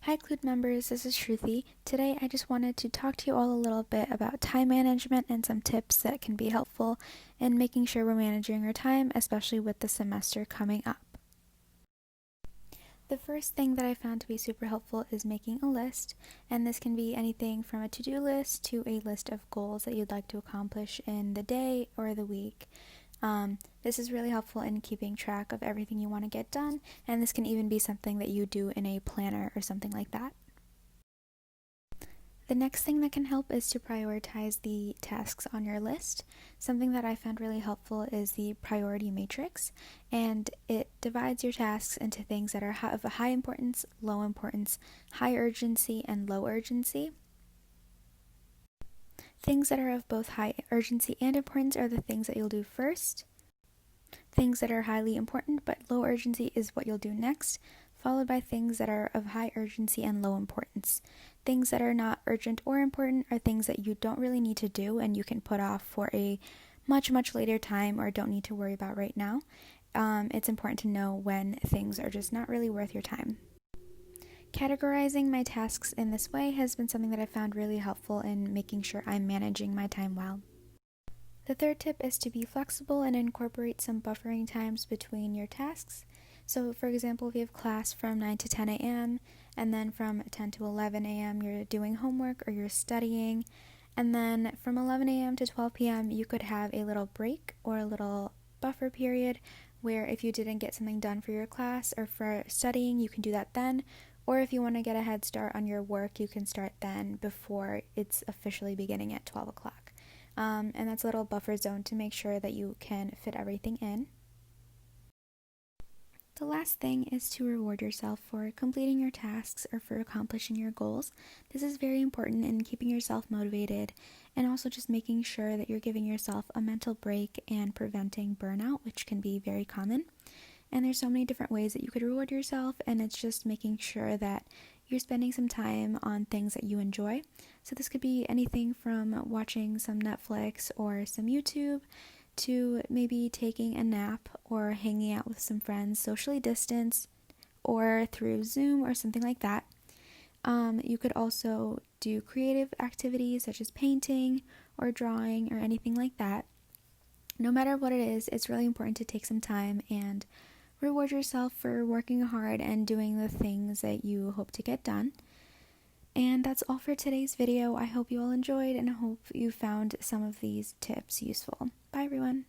Hi Clued members, this is Shruti. Today I just wanted to talk to you all a little bit about time management and some tips that can be helpful in making sure we're managing our time, especially with the semester coming up. The first thing that I found to be super helpful is making a list, and this can be anything from a to-do list to a list of goals that you'd like to accomplish in the day or the week. This is really helpful in keeping track of everything you want to get done, and this can even be something that you do in a planner or something like that. The next thing that can help is to prioritize the tasks on your list. Something that I found really helpful is the priority matrix, and it divides your tasks into things that are of a high importance, low importance, high urgency, and low urgency. Things that are of both high urgency and importance are the things that you'll do first. Things that are highly important but low urgency is what you'll do next, followed by things that are of high urgency and low importance. Things that are not urgent or important are things that you don't really need to do and you can put off for a much later time or don't need to worry about right now. It's important to know when things are just not really worth your time. Categorizing my tasks in this way has been something that I found really helpful in making sure I'm managing my time well. The third tip is to be flexible and incorporate some buffering times between your tasks. So for example, if you have class from 9 to 10 a.m. and then from 10 to 11 a.m. you're doing homework or you're studying, and then from 11 a.m. to 12 p.m. you could have a little break or a little buffer period where if you didn't get something done for your class or for studying, you can do that then. Or if you want to get a head start on your work, you can start then before it's officially beginning at 12 o'clock. And that's a little buffer zone to make sure that you can fit everything in. The last thing is to reward yourself for completing your tasks or for accomplishing your goals. This is very important in keeping yourself motivated and also just making sure that you're giving yourself a mental break and preventing burnout, which can be very common. And there's so many different ways that you could reward yourself, and it's just making sure that you're spending some time on things that you enjoy. So this could be anything from watching some Netflix or some YouTube to maybe taking a nap or hanging out with some friends socially distanced or through Zoom or something like that. You could also do creative activities such as painting or drawing or anything like that. No matter what it is, it's really important to take some time and reward yourself for working hard and doing the things that you hope to get done. And that's all for today's video. I hope you all enjoyed and I hope you found some of these tips useful. Bye everyone.